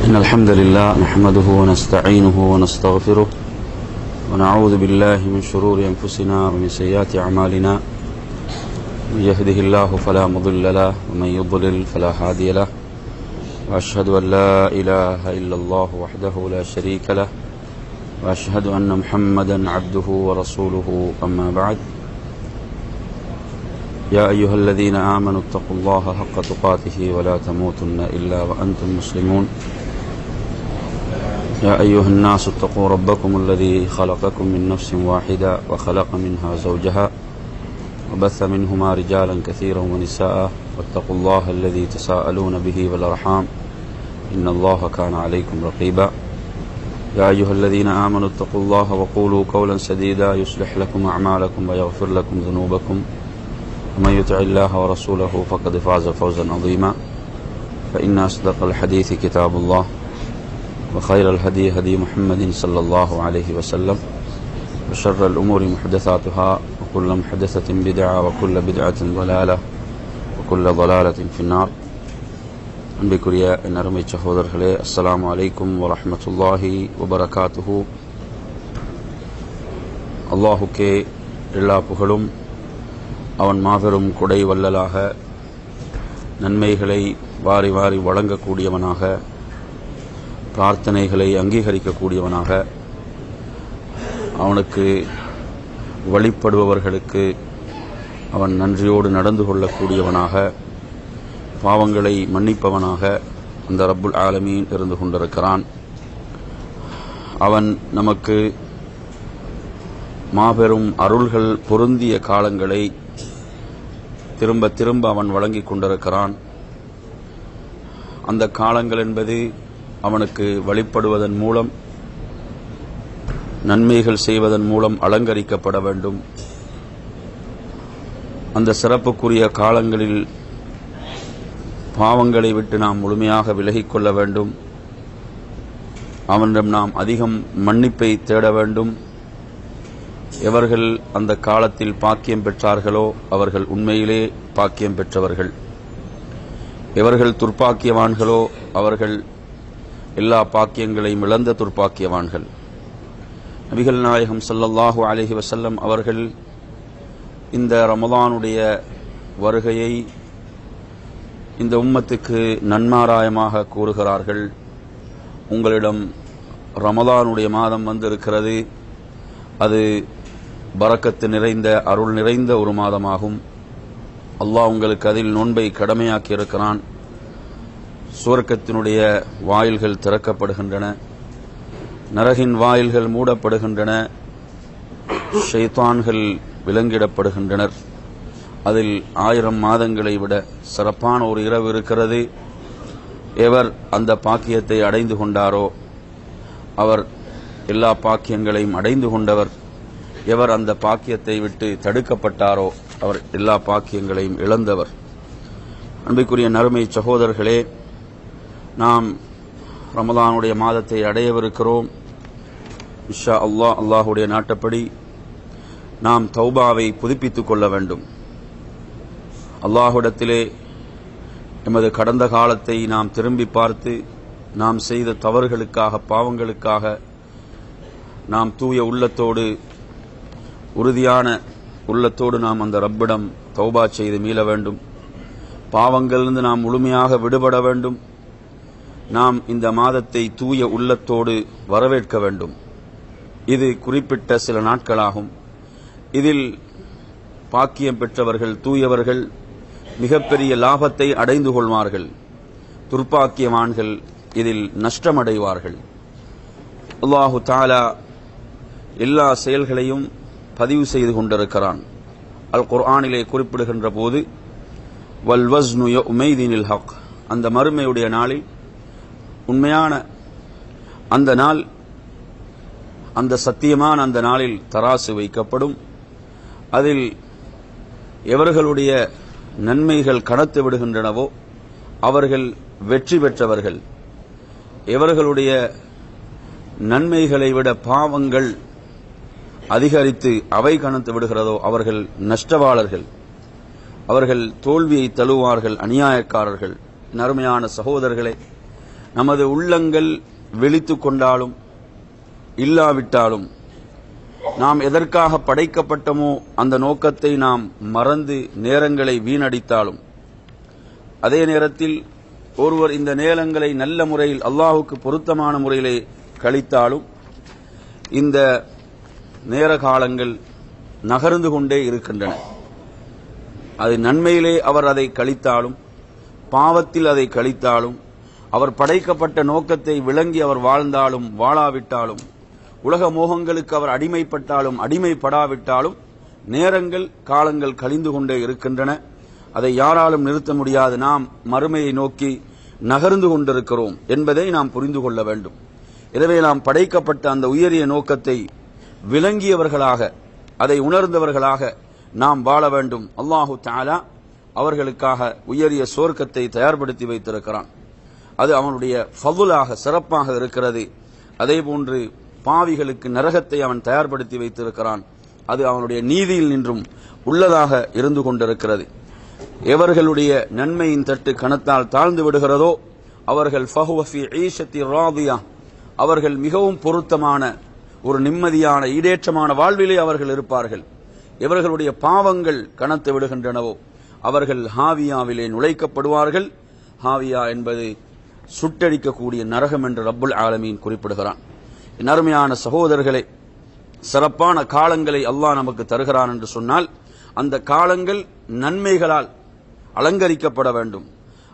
إن الحمد لله نحمده ونستعينه ونستغفره ونعوذ بالله من شرور أنفسنا ومن سيئات أعمالنا من يهده الله فلا مضل له ومن يضلل فلا هادي له وأشهد أن لا إله إلا الله وحده لا شريك له وأشهد أن محمدا عبده ورسوله أما بعد يا أيها الذين آمنوا اتقوا الله حق تقاته ولا تموتن إلا وأنتم مسلمون يا أيها الناس اتقوا ربكم الذي خلقكم من نفس واحدة وخلق منها زوجها وبث منهما رجالا كثيرا ونساء واتقوا الله الذي تساءلون به والأرحام إن الله كان عليكم رقيبا يا أيها الذين آمنوا اتقوا الله وقولوا قولا سديدا يصلح لكم أعمالكم ويغفر لكم ذنوبكم ومن يطع الله ورسوله فقد فاز فوزا عظيما فإن أصدق الحديث كتاب الله وخير الهدي هدي محمد صلى الله عليه وسلم وشر الأمور محدثاتها وكل محدثة بدعة وكل بدعة ضلالة وكل ضلالة في النار. அன்பிற்குரிய என் அருமை சகோதரர்களே, அஸ்ஸலாமு அலைக்கும் வரஹ்மத்துல்லாஹி வபரகாத்துஹு. அல்லாஹுக்கே எல்லா புகழும். அவன் மாபெரும் கொடை வல்லலாக, நன்மைகளை வாரி வாரி வழங்கக்கூடியவனாக, பிரார்த்தனைகளை அங்கீகரிக்கக்கூடியவனாக, அவனுக்கு வழிபடுபவர்களுக்கு அவன் நன்றியோடு நடந்து கொள்ளக்கூடியவனாக, பாவங்களை மன்னிப்பவனாக அந்த ரப்புல் ஆலமீன் இருந்து கொண்டிருக்கிறான். அவன் நமக்கு மாபெரும் அருள்கள் பொருந்திய காலங்களை திரும்ப திரும்ப அவன் வழங்கிக் கொண்டிருக்கிறான். அந்த காலங்கள் என்பது அவனுக்கு வழிபடுவதன் மூலம், நன்மைகள் செய்வதன் மூலம் அலங்கரிக்கப்பட வேண்டும். அந்த சிறப்புக்குரிய காலங்களில் பாவங்களை விட்டு நாம் முழுமையாக விலகிக்கொள்ள வேண்டும். அவனிடம் நாம் அதிகம் மன்னிப்பை தேட வேண்டும். எவர்கள் அந்த காலத்தில் பாக்கியம் பெற்றார்களோ அவர்கள் உண்மையிலே பாக்கியம் பெற்றவர்கள். எவர்கள் துர்ப்பாக்கியவான்களோ அவர்கள் எல்லா பாக்கியங்களையும் இழந்த துர்ப்பாக்கியவான்கள். நபிகள் நாயகம் ஸல்லல்லாஹு அலைஹி வஸல்லம் அவர்கள் இந்த ரமலானுடைய வருகையை இந்த உம்மத்துக்கு நன்மாராயமாக கூறுகிறார்கள். உங்களிடம் ரமலானுடைய மாதம் வந்திருக்கிறது. அது பரக்கத்து நிறைந்த, அருள் நிறைந்த ஒரு மாதமாகும். அல்லாஹ் உங்களுக்கு அதில் நோன்பை கடமையாக்கி இருக்கிறான். சுவர்க்கத்தினுடைய வாயில்கள் திறக்கப்படுகின்றன, நரகின் வாயில்கள் மூடப்படுகின்றன, ஷைத்தான்கள் விலங்கிடப்படுகின்றனர். அதில் 1000 மாதங்களை விட சிறப்பான ஒரு இரவு இருக்கிறது. எவர் அந்த பாக்கியத்தை அடைந்து கொண்டாரோ அவர் எல்லா பாக்கியங்களையும் அடைந்து கொண்டவர். எவர் அந்த பாக்கியத்தை விட்டு தடுக்கப்பட்டாரோ அவர் எல்லா பாக்கியங்களையும் இழந்தவர். அன்பிற்குரிய நறுமை சகோதரர்களே, நாம் ரமலானுடைய மாதத்தை அடையவிருக்கிறோம். இன்ஷா அல்லாஹ், அல்லாஹுடைய நாட்டப்படி நாம் தௌபாவை புதுப்பித்துக் கொள்ள வேண்டும். அல்லாஹ்விடத்திலே எமது கடந்த காலத்தை நாம் திரும்பி பார்த்து, நாம் செய்த தவறுகளுக்காக, பாவங்களுக்காக நாம் தூய உள்ளத்தோடு, உறுதியான உள்ளத்தோடு நாம் அந்த ரப்பிடம் தௌபா செய்து மீள வேண்டும். பாவங்களிலிருந்து நாம் முழுமையாக விடுபட வேண்டும். நாம் இந்த மாதத்தை தூய உள்ளத்தோடு வரவேற்க வேண்டும். இது குறிப்பிட்ட சில நாட்களாகும். இதில் பாக்கியம் பெற்றவர்கள், தூயவர்கள் மிகப்பெரிய லாபத்தை அடைந்து கொள்வார்கள். துர்ப்பாக்கியவான்கள் இதில் நஷ்டமடைவார்கள். அல்லாஹு தஆலா எல்லா செயல்களையும் பதிவு செய்து கொண்டிருக்கிறான். அல் குர்ஆனிலே குறிப்பிடுகின்ற போது, வல் வஸ்னு யௌமைதினில் ஹக், அந்த மறுமையுடைய நாளில், உண்மையான அந்த நாள், அந்த சத்தியமான அந்த நாளில் தராசு வைக்கப்படும். அதில் எவர்களுடைய நன்மைகள் கனத்து விடுகின்றனவோ அவர்கள் வெற்றி பெற்றவர்கள். எவர்களுடைய நன்மைகளை விட பாவங்கள் அதிகரித்து அவை கனத்து விடுகிறதோ அவர்கள் நஷ்டவாளர்கள். அவர்கள் தோல்வியை தழுவார்கள், அநியாயக்காரர்கள். நறுமையான சகோதரர்களே, நமது உள்ளங்கள் விழித்து கொண்டாலும் இல்லாவிட்டாலும் நாம் எதற்காக படைக்கப்பட்டமோ அந்த நோக்கத்தை நாம் மறந்து நேரங்களை வீணடித்தாலும், அதே நேரத்தில் ஒருவர் இந்த நேரங்களை நல்ல முறையில் அல்லாஹுக்கு பொருத்தமான முறையிலே கழித்தாலும் இந்த நேர காலங்கள் நகர்ந்து கொண்டே இருக்கின்றன. அது நன்மையிலே அவர் அதை கழித்தாலும் பாவத்தில் அதை கழித்தாலும், அவர் படைக்கப்பட்ட நோக்கத்தை விளங்கி அவர் வாழ்ந்தாலும் வாழாவிட்டாலும், உலக மோகங்களுக்கு அவர் அடிமைப்பட்டாலும் அடிமைப்படாவிட்டாலும் நேரங்கள் காலங்கள் கழிந்து கொண்டே இருக்கின்றன. அதை யாராலும் நிறுத்த முடியாது. நாம் மறுமையை நோக்கி நகர்ந்து கொண்டிருக்கிறோம் என்பதை நாம் புரிந்து கொள்ள வேண்டும். எனவே நாம் படைக்கப்பட்ட அந்த உயரிய நோக்கத்தை விளங்கியவர்களாக, அதை உணர்ந்தவர்களாக நாம் வாழ வேண்டும். அல்லாஹு தஆலா அவர்களுக்காக உயரிய சொர்க்கத்தை தயார்படுத்தி வைத்திருக்கிறான். அது அவனுடைய ஃபதுலாக சிறப்பாக இருக்கிறது. அதேபோன்று பாவிகளுக்கு நரகத்தை அவன் தயார்படுத்தி வைத்திருக்கிறான். அது அவனுடைய நீதியில் நின்றும் உள்ளதாக இருந்து கொண்டிருக்கிறது. எவர்களுடைய நன்மையின் தட்டு கணத்தால் தாழ்ந்து விடுகிறதோ அவர்கள் ஃபஹுவ ஃபீ ஈஷத்தி ராதியா, அவர்கள் மிகவும் பொருத்தமான ஒரு நிம்மதியான ஈடேற்றமான வாழ்விலே அவர்கள் இருப்பார்கள். எவர்களுடைய பாவங்கள் கனத்து விடுகின்றனவோ அவர்கள் ஹாவியாவிலே நுழைக்கப்படுவார்கள். ஹாவியா என்பது சுட்டடிக்கக்கூடிய நரகம் என்று ரப்புல் ஆலமீன் குறிப்பிடுகிறான். என் அருமையான சகோதரர்களே, சிறப்பான காலங்களை அல்லாஹ் நமக்கு தருகிறான் என்று சொன்னால் அந்த காலங்கள் நன்மைகளால் அலங்கரிக்கப்பட வேண்டும்.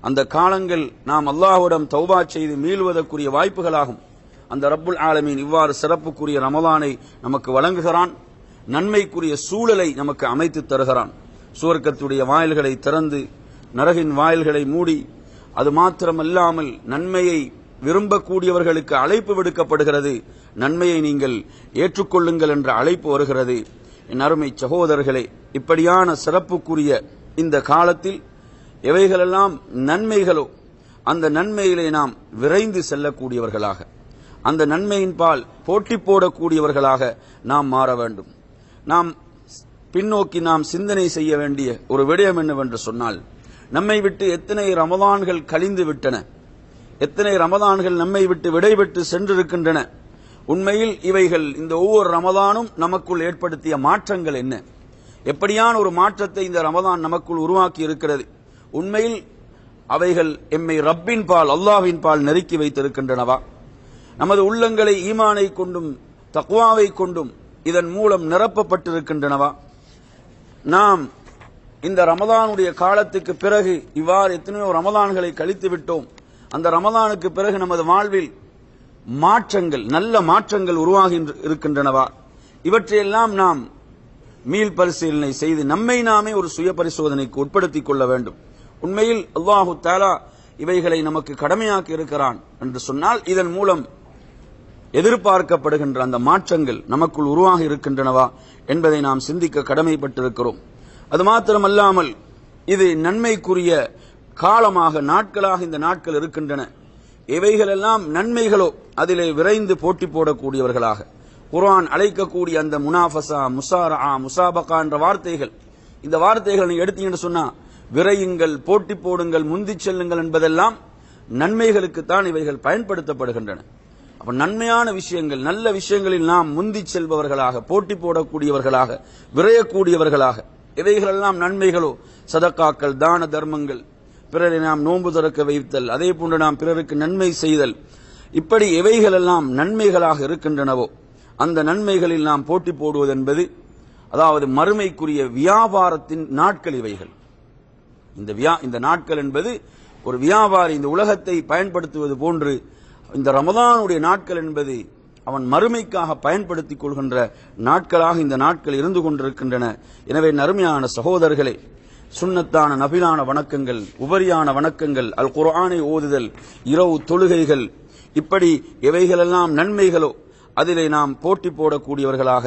அந்த காலங்கள் நாம் அல்லாஹ்விடம் தௌபா செய்து மீளுவதற்குரிய வாய்ப்புகளாகும். அந்த ரப்புல் ஆலமீன் இவ்வாறு சிறப்புக்குரிய ரமலானை நமக்கு வழங்குகிறான். நன்மைக்குரிய சூழலை நமக்கு அமைத்து தருகிறான். சுவர்க்கத்துடைய வாயில்களை திறந்து நரகின் வாயில்களை மூடி, அது மாத்திரமல்லாமல் நன்மையை விரும்பக்கூடியவர்களுக்கு அழைப்பு விடுக்கப்படுகிறது. நன்மையை நீங்கள் ஏற்றுக்கொள்ளுங்கள் என்ற அழைப்பு வருகிறது. என் அருமை சகோதரர்களே, இப்படியான சிறப்புக்குரிய இந்த காலத்தில் எவைகளெல்லாம் நன்மைகளோ அந்த நன்மையிலே நாம் விரைந்து செல்லக்கூடியவர்களாக, அந்த நன்மையின் பால் போட்டி போடக்கூடியவர்களாக நாம் மாற வேண்டும். நாம் பின்னோக்கி நாம் சிந்தனை செய்ய வேண்டிய ஒரு விடயம் என்னவென்று சொன்னால், நம்மை விட்டு எத்தனை ரமதான்கள் கழிந்து விட்டன, எத்தனை ரமதான்கள் நம்மை விட்டு விடைபெற்று சென்றிருக்கின்றன. உண்மையில் இவைகள் இந்த ஒவ்வொரு ரமதானும் நமக்குள் ஏற்படுத்திய மாற்றங்கள் என்ன, எப்படியான ஒரு மாற்றத்தை இந்த ரமதான் நமக்குள் உருவாக்கி இருக்கிறது. உண்மையில் அவைகள் எம்மை ரப்பின் பால் அல்லாஹ்வின் பால் நெருக்கி வைத்திருக்கின்றனவா? நமது உள்ளங்களை ஈமானை கொண்டும் தக்வாவை கொண்டும் இதன் மூலம் நிரப்பப்பட்டிருக்கின்றனவா? நாம் இந்த ரமதானுடைய காலத்துக்கு பிறகு இவ்வாறு எத்தனையோ ரமதான்களை கழித்து விட்டோம். அந்த ரமதானுக்கு பிறகு நமது வாழ்வில் மாற்றங்கள், நல்ல மாற்றங்கள் உருவாகி இருக்கின்றனவா? இவற்றையெல்லாம் நாம் மீள் பரிசீலனை செய்து நம்மை நாமே ஒரு சுய பரிசோதனைக்கு உட்படுத்திக் கொள்ள வேண்டும். உண்மையில் அல்லாஹு தஆலா இவைகளை நமக்கு கடமையாக்கி இருக்கிறான் என்று சொன்னால் இதன் மூலம் எதிர்பார்க்கப்படுகின்ற அந்த மாற்றங்கள் நமக்குள் உருவாகி இருக்கின்றனவா என்பதை நாம் சிந்திக்க கடமைப்பட்டிருக்கிறோம். அது மாத்திரமல்லாமல் இது நன்மைக்குரிய காலமாக, நாட்களாக இந்த நாட்கள் இருக்கின்றன. எவைகளெல்லாம் நன்மைகளோ அதிலே விரைந்து போட்டி போடக்கூடியவர்களாக குர்ஆன் அழைக்கக்கூடிய அந்த முனாஃபஸா, முசாரா, முசாபகா என்ற வார்த்தைகள், இந்த வார்த்தைகள் நீங்க எடுத்தீங்கன்னு சொன்னா விரையுங்கள், போட்டி போடுங்கள், முந்தி செல்லுங்கள் என்பதெல்லாம் நன்மைகளுக்குத்தான் இவைகள் பயன்படுத்தப்படுகின்றன. அப்ப நன்மையான விஷயங்கள், நல்ல விஷயங்களில் நாம் முந்தி செல்பவர்களாக, போட்டி போடக்கூடியவர்களாக, விரையக்கூடியவர்களாக, இவைகளெல்லாம் நன்மைகளோ சதக்காக்கள், தான தர்மங்கள், பிறரை நாம் நோன்பு திறக்க வைத்தல், அதே போன்று நாம் பிறருக்கு நன்மை செய்தல், இப்படி எவைகளெல்லாம் நன்மைகளாக இருக்கின்றனவோ அந்த நன்மைகளில் நாம் போட்டி போடுவது என்பது, அதாவது மறுமைக்குரிய வியாபாரத்தின் நாட்கள் இவைகள். இந்த நாட்கள் என்பது ஒரு வியாபாரி இந்த உலகத்தை பயன்படுத்துவது போன்று இந்த ரமதானுடைய நாட்கள் என்பது அவன் மறுமைக்காக பயன்படுத்திக் கொள்கின்ற நாட்களாக இந்த நாட்கள் இருந்து கொண்டிருக்கின்றன. எனவே அருமையான சகோதரர்களே, சுன்னத்தான நபிலான வணக்கங்கள், உபரியான வணக்கங்கள், அல் குர்ஆனை ஓதுதல், இரவு தொழுகைகள், இப்படி எவைகளெல்லாம் நன்மைகளோ அதிலே நாம் போட்டி போடக்கூடியவர்களாக,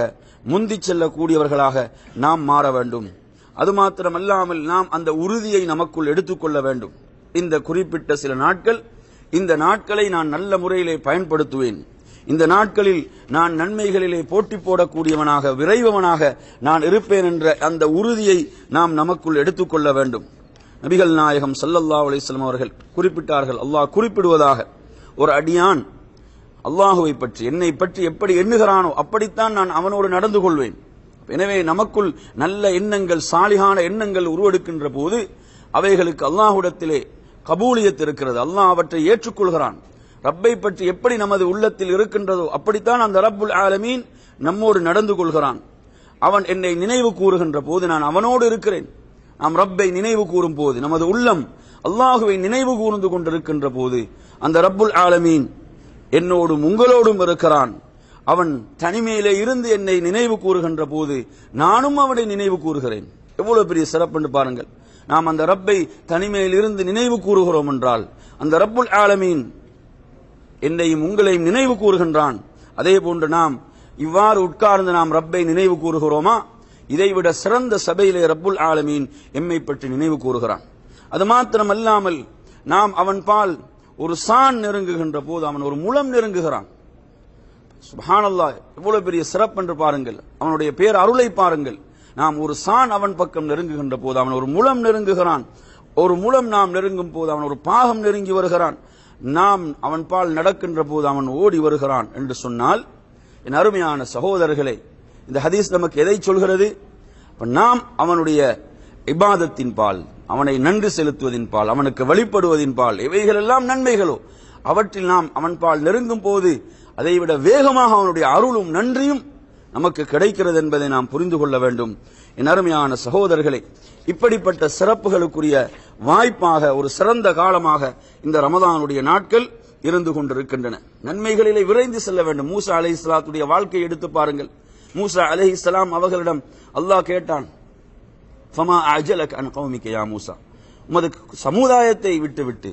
முந்தி செல்லக்கூடியவர்களாக நாம் மாற வேண்டும். அது மாத்திரமல்லாமல் நாம் அந்த உறுதியை நமக்குள் எடுத்துக்கொள்ள வேண்டும். இந்த குறிப்பிட்ட சில நாட்கள், இந்த நாட்களை நான் நல்ல முறையிலே பயன்படுத்துவேன், இந்த நாட்களில் நான் நன்மைகளிலே போட்டி போடக்கூடியவனாக, விரைவனாக நான் இருப்பேன் என்ற அந்த உறுதியை நாம் நமக்குள் எடுத்துக்கொள்ள வேண்டும். நபிகள் நாயகம் ஸல்லல்லாஹு அலைஹி வஸல்லம் அவர்கள் குறிப்பிட்டார்கள், அல்லாஹ் குறிப்பிடுவதாக, ஒரு அடியான் அல்லாஹுவை பற்றி என்னை பற்றி எப்படி எண்ணுகிறானோ அப்படித்தான் நான் அவனோடு நடந்து கொள்வேன். எனவே நமக்குள் நல்ல எண்ணங்கள், சாலிகான எண்ணங்கள் உருவெடுக்கின்ற போது அவைகளுக்கு அல்லாஹ்விடத்திலே கபூலியத் இருக்கிறது. அல்லாஹ் அவற்றை ஏற்றுக்கொள்கிறான். ரப்பை பற்றி எப்படி நமது உள்ளத்தில் இருக்கின்றதோ அப்படித்தான் அந்த ரப்புல் ஆலமீன் நம்மோடு நடந்து கொள்கிறான். அவன் என்னை நினைவு கூறுகின்ற போது நான் அவனோடு இருக்கிறேன். நாம் ரப்பை நினைவு கூறும் போது, நமது உள்ளம் அல்லாஹுவை நினைவு கூர்ந்து கொண்டிருக்கின்ற போது அந்த ரப்புல் ஆலமீன் என்னோடும் உங்களோடும் இருக்கிறான். அவன் தனிமையிலே இருந்து என்னை நினைவு கூறுகின்ற போது நானும் அவனை நினைவு கூறுகிறேன். எவ்வளவு பெரிய சிறப்பு என்று பாருங்கள். நாம் அந்த ரப்பை தனிமையில் இருந்து நினைவு கூறுகிறோம் என்றால் அந்த ரப்புல் ஆலமீன் என்னையும் உங்களையும் நினைவு கூறுகின்றான். அதே போன்று நாம் இவ்வாறு உட்கார்ந்து நாம் ரப்பை நினைவு கூறுகிறோமா? இதைவிட சிறந்த சபையிலே ரப்புல் ஆலமீன் எம்மை பற்றி நினைவு கூறுகிறான். அது மாத்திரமல்லாமல் நாம் அவன் பால் ஒரு சான் நெருங்குகின்ற போது அவன் ஒரு முழம் நெருங்குகிறான். சுப்ஹானல்லாஹ், எவ்வளவு பெரிய சிறப்பு என்று பாருங்கள். அவனுடைய பேர் அருளை பாருங்கள். நாம் ஒரு சான் அவன் பக்கம் நெருங்குகின்ற போது அவன் ஒரு முழம் நெருங்குகிறான். ஒரு முழம் நாம் நெருங்கும் போது அவன் ஒரு பாகம் நெருங்கி வருகிறான். நாம் அவன் பால் நடக்கின்ற போது அவன் ஓடி வருகிறான் என்று சொன்னால், என் அருமையான சகோதரர்களே, இந்த ஹதீஸ் நமக்கு எதை சொல்கிறது? நாம் அவனுடைய இபாதத்தின் பால், அவனை நன்றி செலுத்துவதின் பால், அவனுக்கு வழிபடுவதின் பால், எவைகளெல்லாம் நன்மைகளோ அவற்றில் நாம் அவன் பால் நெருங்கும் போது அதைவிட வேகமாக அவனுடைய அருளும் நன்றியும் நமக்கு கிடைக்கிறது என்பதை நாம் புரிந்து கொள்ள வேண்டும். என் அருமையான சகோதரர்களே, இப்படிப்பட்ட சிறப்புகளுக்குரிய வாய்ப்பாக ஒரு சிறந்த காலமாக இந்த ரமதானுடைய நாட்கள் இருந்து கொண்டிருக்கின்றன. நன்மைகளிலே விரைந்து செல்ல வேண்டும். மூசா அலைஹிஸ்ஸலாத்துடைய வாழ்க்கையை எடுத்து பாருங்கள். மூசா அலைஹிஸ்ஸலாம் அவர்களிடம் அல்லாஹ் கேட்டான், ஃபமா அஜலக அன் கௌமிக யா மூசா, உமது சமுதாயத்தை விட்டுவிட்டு,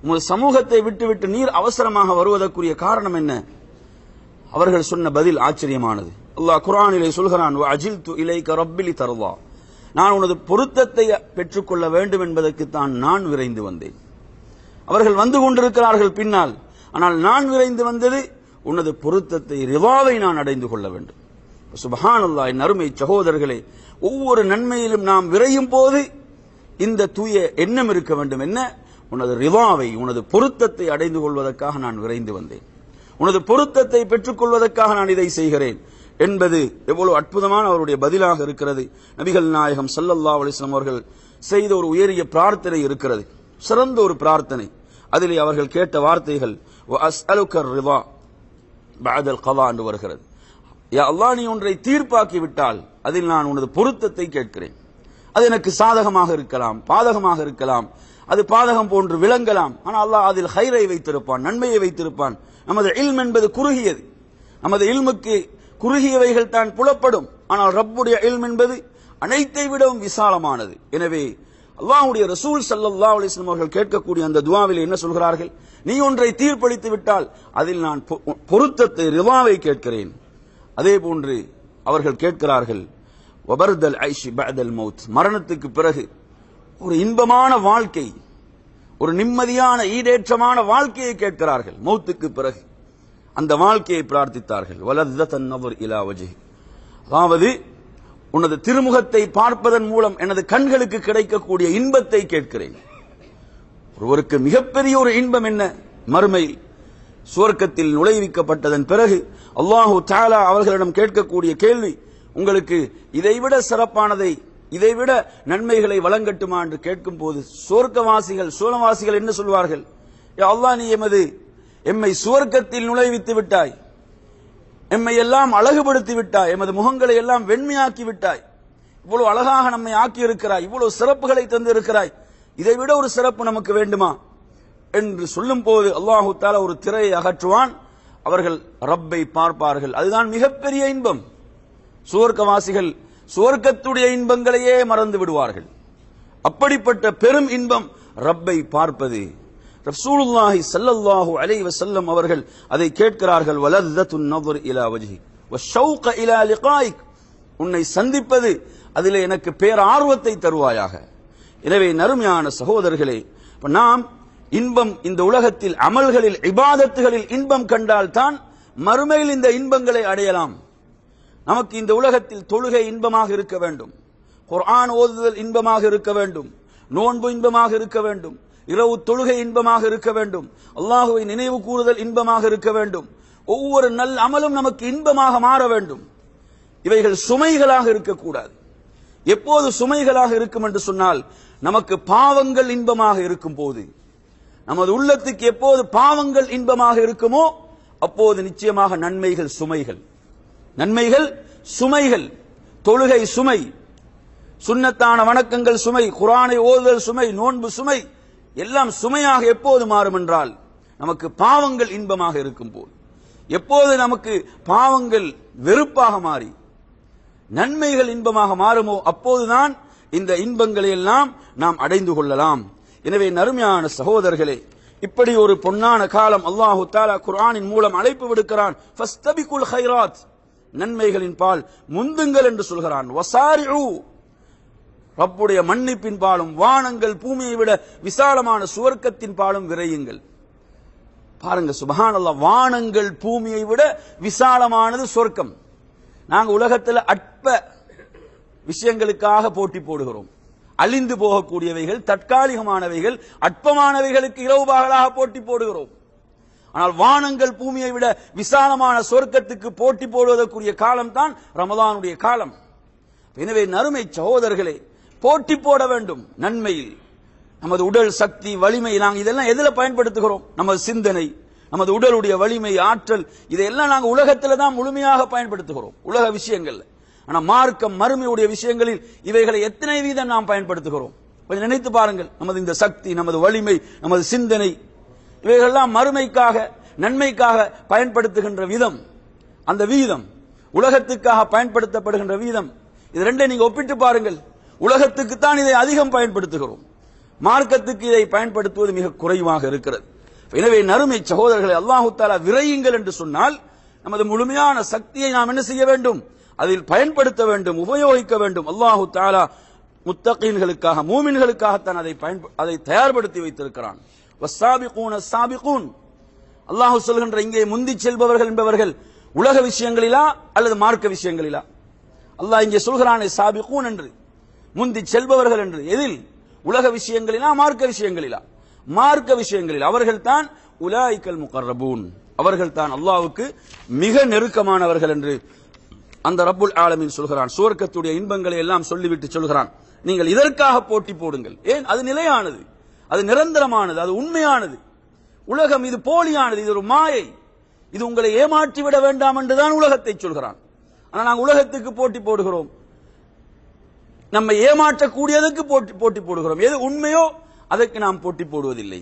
உமது சமூகத்தை விட்டுவிட்டு நீர் அவசரமாக வருவதற்குரிய காரணம் என்ன? அவர்கள் சொன்ன பதில் ஆச்சரியமானது. அல்லாஹ் குர்ஆனிலே சொல்கிறான், வஅஜில்து இலைக ரப்பி லிதர்தா, நான் உனது பொருத்தத்தை பெற்றுக்கொள்ள வேண்டும் என்பதற்கு தான் நான் விரைந்து வந்தேன். அவர்கள் வந்து கொண்டிருக்கிறார்கள் பின்னால், ஆனால் நான் விரைந்து வந்தது உனது பொருத்தத்தை, ரிவாவை நான் அடைந்து கொள்ள வேண்டும். சுப்ஹானல்லாஹ், என் அருமை சகோதரர்களே, ஒவ்வொரு நன்மையிலும் நாம் விரையும் போது இந்த தூய எண்ணம் இருக்க வேண்டும். என்ன? உனது ரிவாவை, உனது பொருத்தத்தை அடைந்து கொள்வதற்காக நான் விரைந்து வந்தேன், உனது பொருத்தத்தை பெற்றுக் கொள்வதற்காக நான் இதை செய்கிறேன் என்பது எவ்வளவு அற்புதமான அவருடைய பதிலாக இருக்கிறது. நபிகள் நாயகம் ஸல்லல்லாஹு அலைஹி வஸல்லம் அவர்கள் செய்த ஒரு உயரிய பிரார்த்தனை இருக்கிறது, சிறந்த ஒரு பிரார்த்தனை. அதிலே அவர்கள் கேட்ட வார்த்தைகள் வஅஸ்அலுக ரிதா பஅதல் கதா என்று வருகிறது. யா அல்லாஹ், நீ ஒன்றை தீர்ப்பாக்கி விட்டால் அதில் நான் உனது பொருத்தத்தை கேட்கிறேன். அது எனக்கு சாதகமாக இருக்கலாம், பாதகமாக இருக்கலாம், அது பாதகம் போன்று விளங்கலாம். ஆனால் அல்லாஹ் அதில் ஹைரை வைத்திருப்பான், நன்மையை வைத்திருப்பான். நமது இல்ம் என்பது குறுகியது, நமது இல்முக்கு குறுகியவைகள் தான் புலப்படும். ஆனால் ரப்புடைய இல்ம் என்பது அனைத்தை விடவும் விசாலமானது. எனவே அல்லாஹ்வுடைய ரசூல் ஸல்லல்லாஹு அலைஹி வஸல்லம் அவர்கள் கேட்கக்கூடிய அந்த துஆவில் என்ன சொல்கிறார்கள்? நீ ஒன்றை தீர்ப்பளித்து விட்டால் அதில் நான் பொருத்தத்தை, ரிவாவை கேட்கிறேன். அதே போன்று அவர்கள் கேட்கிறார்கள் வபர்தல் ஐஷி பஅதல் மௌத், மரணத்துக்கு பிறகு ஒரு இன்பமான வாழ்க்கை, ஒரு நிம்மதியான ஈடேற்றமான வாழ்க்கையை கேட்கிறார்கள். மௌத்துக்கு பிறகு அந்த வாழ்க்கையை பிரார்த்தித்தார்கள். வலத்தன் நظر இலா வஜ்ஹி, அதாவது உனது திருமுகத்தை பார்ப்பதன் மூலம் எனது கண்களுக்கு கிடைக்கக்கூடிய இன்பத்தை கேட்கிறேன். ஒருவருக்கு மிகப்பெரிய ஒரு இன்பம் என்ன? மறுமையில் சுவர்க்கத்தில் நுழைவிக்கப்பட்டதன் பிறகு அல்லாஹு தஆலா அவர்களிடம் கேட்கக்கூடிய கேள்வி, உங்களுக்கு இதைவிட சிறப்பானதை, இதைவிட நன்மைகளை வழங்கட்டுமா என்று கேட்கும் போது சுவர்க்கவாசிகள் என்ன சொல்வார்கள்? யா அல்லாஹ், நீ எம்மை சுவர்க்கத்தில் நுழைவித்து விட்டாய், எம்மை எல்லாம் அழகுபடுத்தி விட்டாய், எமது முகங்களை எல்லாம் வெண்மையாக்கி விட்டாய், இவ்வளவு அழகாக நம்மை ஆக்கி இருக்கிறாய், இவ்வளவு சிறப்புகளை தந்து இருக்கிறாய், இதைவிட ஒரு சிறப்பு நமக்கு வேண்டுமா என்று சொல்லும் போது அல்லாஹு தஆலா ஒரு திரையை அகற்றுவான். அவர்கள் ரப்பை பார்ப்பார்கள். அதுதான் மிகப்பெரிய இன்பம். சுவர்க்கவாசிகள் சுவர்க்கத்துடைய இன்பங்களையே மறந்து விடுவார்கள். அப்படிப்பட்ட பெரும் இன்பம் ரப்பை பார்ப்பது. ரசூலுல்லாஹி ஸல்லல்லாஹு அலைஹி வஸல்லம் அவர்கள் அதை கேட்கிறார்கள். வலத்தத்துன் நظر இலா வஜ்ஹி வஷௌக இலா லிகாயிக், உன்னை சந்திப்பது அதிலே எனக்கு பேரார்வத்தை தருவாயாக. எனவே நறுமையான சகோதரர்களே, நாம் இன்பம் இந்த உலகத்தில் அமல்களில், இபாதத்துகளில் இன்பம் கண்டால் தான் மறுமையில் இந்த இன்பங்களை அடையலாம். நமக்கு இந்த உலகத்தில் தொழுகை இன்பமாக இருக்க வேண்டும், குர்ஆன் ஓதுதல் இன்பமாக இருக்க வேண்டும், நோன்பு இன்பமாக இருக்க வேண்டும், இரவு தொழுகை இன்பமாக இருக்க வேண்டும், அல்லாஹுவை நினைவு கூறுதல் இன்பமாக இருக்க வேண்டும், ஒவ்வொரு நல் அமலும் நமக்கு இன்பமாக மாற வேண்டும். இவைகள் சுமைகளாக இருக்கக்கூடாது. எப்போது சுமைகளாக இருக்கும் என்று சொன்னால், நமக்கு பாவங்கள் இன்பமாக இருக்கும் போது, நமது உள்ளத்துக்கு எப்போது பாவங்கள் இன்பமாக இருக்குமோ அப்போது நிச்சயமாக நன்மைகள் சுமைகள். நன்மைகள் சுமைகள். தொழுகை சுமை, சுன்னத்தான வணக்கங்கள் சுமை, குர்ஆனை ஓதுதல் சுமை, நோன்பு சுமை, எல்லாம் சுமையாக எப்போது மாறும் என்றால் நமக்கு பாவங்கள் இன்பமாக இருக்கும் போது. எப்போது நமக்கு பாவங்கள் வெறுப்பாக மாறி நன்மைகள் இன்பமாக மாறுமோ அப்போதுதான் இந்த இன்பங்களை எல்லாம் நாம் அடைந்து கொள்ளலாம். எனவே நறுமையான சகோதரர்களே, இப்படி ஒரு பொன்னான காலம் அல்லாஹு தஆலா குர்ஆனின் மூலம் அழைப்பு விடுக்கிறான். ஃபஸ்தபிகுல் கைராத், நன்மைகளின் பால் முந்துங்கள் என்று சொல்கிறான். வசாரிஉ, ரப்புடைய மன்னிப்பின் பாலும் வானங்கள் பூமியை விட விசாலமான சுவர்க்கத்தின் பாலும் விரையுங்கள். பாருங்க சுப்ஹானல்லாஹ், வானங்கள் பூமியை விட விசாலமானது சொர்க்கம். நாங்க உலகத்தில் அற்ப விஷயங்களுக்காக போட்டி போடுகிறோம். அழிந்து போகக்கூடியவைகள், தற்காலிகமானவைகள், அற்பமானவைகளுக்கு இரவு பகலாக போட்டி போடுகிறோம். ஆனால் வானங்கள் பூமியை விட விசாலமான சொர்க்கத்துக்கு போட்டி போடுவதற்குரிய காலம் தான் ரமலானுடைய காலம். எனவே நறுமை சகோதரர்களே, போட்டி போட வேண்டும் நன்மையில். நமது உடல் சக்தி, வலிமை, நாங்கள் இதெல்லாம் எதுல பயன்படுத்துகிறோம்? நமது சிந்தனை, நமது உடலுடைய வலிமை, ஆற்றல், இதையெல்லாம் நாங்கள் உலகத்தில் தான் முழுமையாக பயன்படுத்துகிறோம், உலக விஷயங்கள்ல. ஆனா மார்க்கம், மறுமையுடைய விஷயங்களில் இவைகளை எத்தனை வீதம் நாம் பயன்படுத்துகிறோம்? கொஞ்சம் நினைத்து பாருங்கள். நமது இந்த சக்தி, நமது வலிமை, நமது சிந்தனை, இவைகளெல்லாம் மறுமைக்காக, நன்மைக்காக பயன்படுத்துகின்ற விதம், அந்த வீதம், உலகத்துக்காக பயன்படுத்தப்படுகின்ற வீதம், இது ரெண்டை நீங்க ஒப்பிட்டு பாருங்கள். உலகத்துக்குத்தான் இதை அதிகம் பயன்படுத்துகிறோம், மார்க்கத்துக்கு இதை பயன்படுத்துவது மிக குறைவாக இருக்கிறது. எனவே நறுமை சகோதரர்களை, அல்லாஹு தஆலா விரையுங்கள் என்று சொன்னால் நமது முழுமையான சக்தியை நாம் என்ன செய்ய வேண்டும்? அதில் பயன்படுத்த வேண்டும், உபயோகிக்க வேண்டும். அல்லாஹு தஆலா முத்தகீன்களுக்காக, மூமின்களுக்காகத்தான் அதை தயார்படுத்தி வைத்திருக்கிறான். வஸ்ஸாபிகூன ஸாபிகூன், அல்லாஹ் சொல்கின்ற இங்கே முந்தி செல்பவர்கள் என்பவர்கள் உலக விஷயங்களிலா அல்லது மார்க்க விஷயங்களிலா? அல்லாஹ் இங்கே சொல்கிறானே சாபிகூன் என்று, முந்தி செல்பவர்கள் என்று. எதில்? உலக விஷயங்களிலா மார்க்க விஷயங்களிலா? மார்க்க விஷயங்களில் அவர்கள் தான் உலாயிக்கல் முகர்ரபூன், அவர்கள் தான் அல்லாஹ்வுக்கு மிக நெருக்கமானவர்கள் என்று அந்த ரப்புல் ஆலமீன் சொல்கிறான். சுவர்க்கத்துடைய இன்பங்களை எல்லாம் சொல்லிவிட்டு சொல்கிறான், நீங்கள் இதற்காக போட்டி போடுங்கள். ஏன்? அது நிலையானது, அது நிரந்தரமானது, அது உண்மையானது. உலகம் இது போலியானது, இது ஒரு மாயை, இது உங்களை ஏமாற்றி விட வேண்டாம் என்றுதான் உலகத்தை சொல்கிறான். ஆனால் நாங்கள் உலகத்துக்கு போட்டி போடுகிறோம், நம்மை ஏமாற்றக்கூடியதற்கு போட்டி போடுகிறோம். எது உண்மையோ அதற்கு நாம் போட்டி போடுவதில்லை.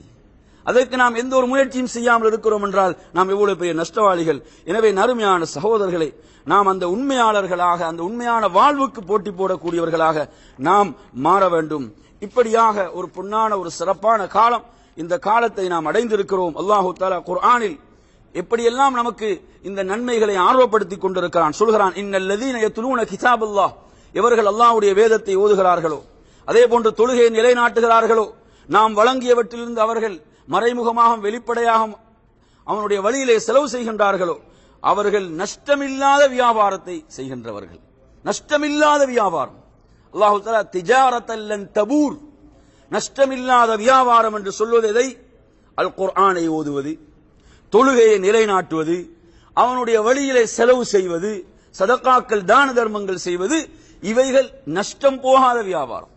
அதற்கு நாம் எந்த ஒரு முயற்சியும் செய்யாமல் இருக்கிறோம் என்றால் நாம் எவ்வளவு பெரிய நஷ்டவாளிகள். எனவே நறுமையான சகோதரர்களே, நாம் அந்த உண்மையாளர்களாக, அந்த உண்மையான வாழ்வுக்கு போட்டி போடக்கூடியவர்களாக நாம் மாற வேண்டும். இப்படியாக ஒரு பொன்னான, ஒரு சிறப்பான காலம், இந்த காலத்தை நாம் அடைந்திருக்கிறோம். அல்லாஹு தஆலா குர்ஆனில் எப்படியெல்லாம் நமக்கு இந்த நன்மைகளை ஆர்வப்படுத்திக் கொண்டிருக்கிறான். சொல்கிறான், இன்னல்லதீன யத்லூன கிதாபல்லாஹ், எவர்கள் அல்லாஹ்வுடைய வேதத்தை ஓதுகிறார்களோ, அதே போன்று தொழுகையை நிலைநாட்டுகிறார்களோ, நாம் வழங்கியவற்றிலிருந்து அவர்கள் மறைமுகமாக வெளிப்படையாக அவனுடைய வழியிலே செலவு செய்கின்றார்களோ, அவர்கள் நஷ்டமில்லாத வியாபாரத்தை செய்கின்றவர்கள். நஷ்டமில்லாத வியாபாரம், அல்லாஹு தஆலா திஜாரத்தல்லன் தபூர், நஷ்டமில்லாத வியாபாரம் என்று சொல்வது எதை? அல் குர்ஆனை ஓதுவது, தொழுகையை நிலைநாட்டுவது, அவனுடைய வழியிலே செலவு செய்வது, சதகாக்கள், தான தர்மங்கள் செய்வது, இவைகள் நஷ்டம் போகாத வியாபாரம்.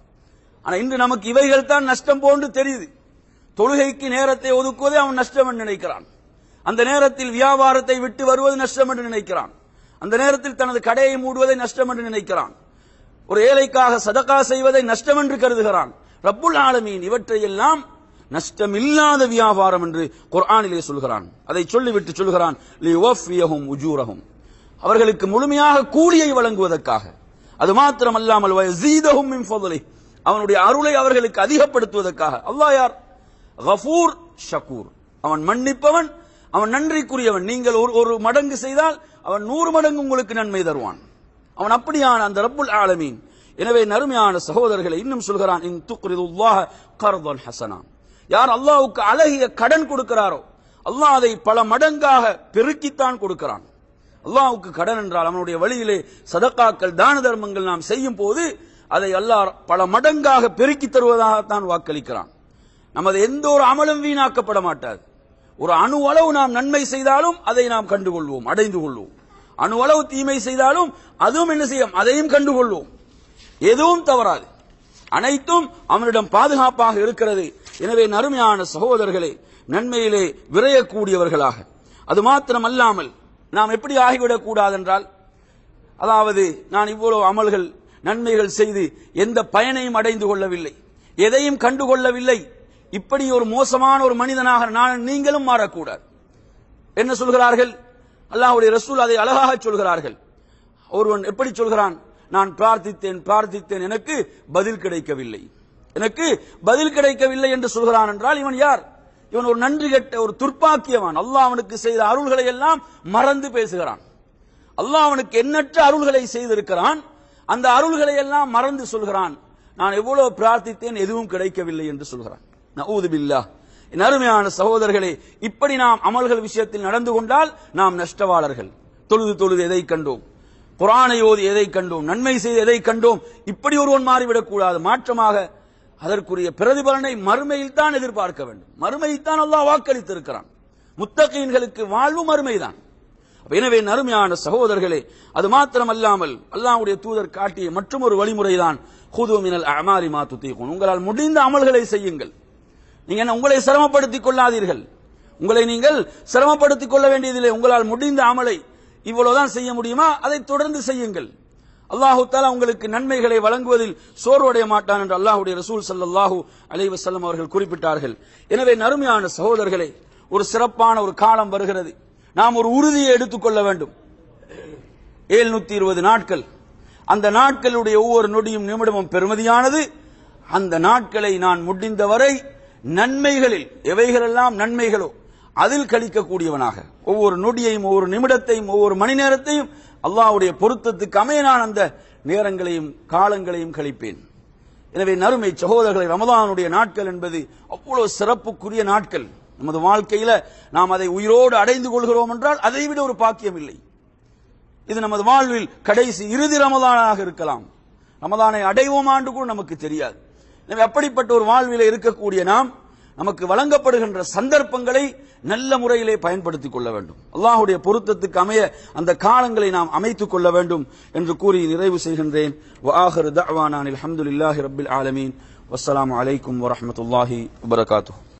ஆனா இன்று நமக்கு இவைகள் தான் நஷ்டம் போன்று தெரியுது. தொழுகைக்கு நேரத்தை ஒதுக்குவதை அவன் நஷ்டம் என்று நினைக்கிறான், அந்த நேரத்தில் வியாபாரத்தை விட்டு வருவது நஷ்டம் என்று நினைக்கிறான், அந்த நேரத்தில் தனது கடையை மூடுவதை நஷ்டம் என்று நினைக்கிறான், ஒரு ஏழைக்காக சதகா செய்வதை நஷ்டம் என்று கருதுகிறான். ரப்புல் ஆலமீன் இவற்றையெல்லாம் நஷ்டமில்லாத வியாபாரம் என்று குர்ஆனிலே சொல்கிறான். அதை சொல்லிவிட்டு சொல்கிறான், லியுவஃபியஹும் உஜூரஹும், அவர்களுக்கு முழுமையாக கூலியை வழங்குவதற்காக. அது மாத்திரமல்லாமல் வயஸீதஹும் மின் ஃபضலிஹ், அவனுடைய அருளை அவர்களுக்கு அதிகப்படுத்துவதற்காக. அல்லாஹ் யார்? கஃபூர் ஷக்கூர், அவன் மன்னிப்பவன், அவன் நன்றிக்குரியவன். நீங்கள் ஒரு மடங்கு செய்தால் அவன் 100 மடங்கு உங்களுக்கு நன்மை தருவான். அவன் அப்படியான அந்த ரப்புல் ஆலமீன். எனவே நறுமையான சகோதரர்களை இன்னும் சொல்கிறான், இன் துக்ரிதுல்லாஹ கர்தன் ஹஸனா, யார் அல்லாஹ்வுக்கு அழகிய கடன் கொடுக்கிறாரோ அல்லாஹ் அதை பல மடங்காக பெருக்கித்தான் கொடுக்கிறான். அல்லாஹ்வுக்கு கடன் என்றால் அவனுடைய வழியிலே சதகாக்கள், தான தர்மங்கள் நாம் செய்யும் போது அதை அல்லாஹ் பல மடங்காக பெருக்கி தருவதாகத்தான் வாக்களிக்கிறான். நமது எந்த ஒரு அமலும் வீணாக்கப்பட மாட்டாது. ஒரு அணு அளவு நாம் நன்மை செய்தாலும் அதை நாம் கண்டுகொள்வோம், அடைந்து கொள்வோம். அணு அளவு தீமை செய்தாலும் அதுவும் என்ன செய்யும், அதையும் கண்டுகொள்வோம். எதுவும் தவறாது, அனைத்தும் அவனிடம் பாதுகாப்பாக இருக்கிறது. எனவே நறுமையான சகோதரர்களே, நன்மையிலே விரையக்கூடியவர்களாக, அது மாத்திரமல்லாமல் நாம் எப்படி ஆகிவிடக் கூடாது என்றால், அதாவது நான் இவ்வளவு அமல்கள் நன்மைகள் செய்து எந்த பயனையும் அடைந்து கொள்ளவில்லை, எதையும் கண்டுகொள்ளவில்லை, இப்படி ஒரு மோசமான ஒரு மனிதனாக நான் நீங்களும் மாறக்கூடாது. என்ன சொல்கிறார்கள் அல்லாஹ்வுடைய ரசூல், அதை அழகாக சொல்கிறார்கள். ஒருவன் எப்படி சொல்கிறான், நான் பிரார்த்தித்தேன் பிரார்த்தித்தேன், எனக்கு பதில் கிடைக்கவில்லை, எனக்கு பதில் கிடைக்கவில்லை என்று சொல்கிறான் என்றால் இவன் யார்? இவன் ஒரு நன்றி கெட்ட ஒரு துர்ப்பாக்கியவான். அல்லாஹ் அவனுக்கு செய்த அருள்களை எல்லாம் மறந்து பேசுகிறான். அல்லாஹ் அவனுக்கு எண்ணற்ற அருள்களை செய்திருக்கிறான், அந்த அருள்களை எல்லாம் மறந்து சொல்கிறான், நான் எவ்வளவு பிரார்த்தித்தேன் எதுவும் கிடைக்கவில்லை என்று சொல்கிறான். நஊது பில்லாஹ். என் அருமையான சகோதரர்களே, இப்படி நாம் அமல்கள் விஷயத்தில் நடந்து கொண்டால் நாம் நஷ்டவாளர்கள். தொழுது தொழுது எதை கண்டோம், குர்ஆனை ஓதி எதை கண்டோம், நன்மை செய்து எதை கண்டோம், இப்படி ஒருவன் மாறிவிடக் கூடாது. மாற்றமாக அதற்குரிய பிரதிபலனை மறுமையில் தான் எதிர்பார்க்க வேண்டும். மறுமையில் தான் அல்லாஹ் வாக்களித்திருக்கிறான். முத்தகீன்களுக்கு வாழ்வு மறுமைதான். எனவே அருமையான சகோதரர்களே, அது மாத்திரமல்லாமல் அல்லாஹ்வுடைய தூதர் காட்டிய மற்றும் ஒரு வழிமுறைதான் குது மினல் அமாலி மா துதீகுன். உங்களால் முடிந்த அமல்களை செய்யுங்கள். நீங்க உங்களை சிரமப்படுத்திக் கொள்ளாதீர்கள், உங்களை நீங்கள் சிரமப்படுத்திக் கொள்ள வேண்டியதில்லை. உங்களால் முடிந்த அமலை இவ்வளவுதான் செய்ய முடியுமா, அதை தொடர்ந்து செய்யுங்கள். அல்லாஹு தஆலா உங்களுக்கு நன்மைகளை வழங்குவதில் சோர்வடைய மாட்டான் என்று அல்லாஹ்வுடைய ரசூல் ஸல்லல்லாஹு அலைஹி வஸல்லம் அவர்கள் குறிப்பிட்டார்கள். எனவே அருமையான சகோதரர்களே, ஒரு சிறப்பான ஒரு காலம் வருகிறது. நாம் ஒரு உறுதியை எடுத்துக்கொள்ள வேண்டும். 720 நாட்கள், அந்த நாட்களுடைய ஒவ்வொரு நொடியும் நிமிடமும் பெருமதியானது. அந்த நாட்களை நான் முடிந்தவரை நன்மைகளில், எவைகளெல்லாம் நன்மைகளோ அதில் கழிக்கக்கூடியவனாக, ஒவ்வொரு நொடியையும் ஒவ்வொரு நிமிடத்தையும் ஒவ்வொரு மணி நேரத்தையும் அல்லாஹ்வுடைய பொருத்தத்துக்கு அமைய நான் அந்த நேரங்களையும் காலங்களையும் கழிப்பேன். எனவே நறுமை சகோதரர்களை, ரமதானுடைய நாட்கள் என்பது அவ்வளவு சிறப்புக்குரிய நாட்கள். நமது வாழ்க்கையில நாம் அதை உயிரோடு அடைந்து கொள்கிறோம் என்றால் அதை விட ஒரு பாக்கியம் இல்லை. இது நமது வாழ்வில் கடைசி இறுதி ரமதானாக இருக்கலாம். ரமதானை அடைவோம் ஆண்டு கூட நமக்கு தெரியாது. எனவே அப்படிப்பட்ட ஒரு வாழ்வில இருக்கக்கூடிய நாம் நமக்கு வழங்கப்படுகின்ற சந்தர்ப்பங்களை நல்ல முறையிலே பயன்படுத்திக் கொள்ள வேண்டும். அல்லாஹ்வுடைய பொருத்தத்துக்கு அமைய அந்த காலங்களை நாம் அமைத்துக் கொள்ள வேண்டும் என்று கூறி நிறைவு செய்கின்றேன். வ ஆகிரு தஅவானா அல்ஹம்துலில்லாஹி ரப்பில் ஆலமீன். வஸ்ஸலாமு அலைக்கும் வரஹ்மத்துல்லாஹி வபரகாத்துஹு.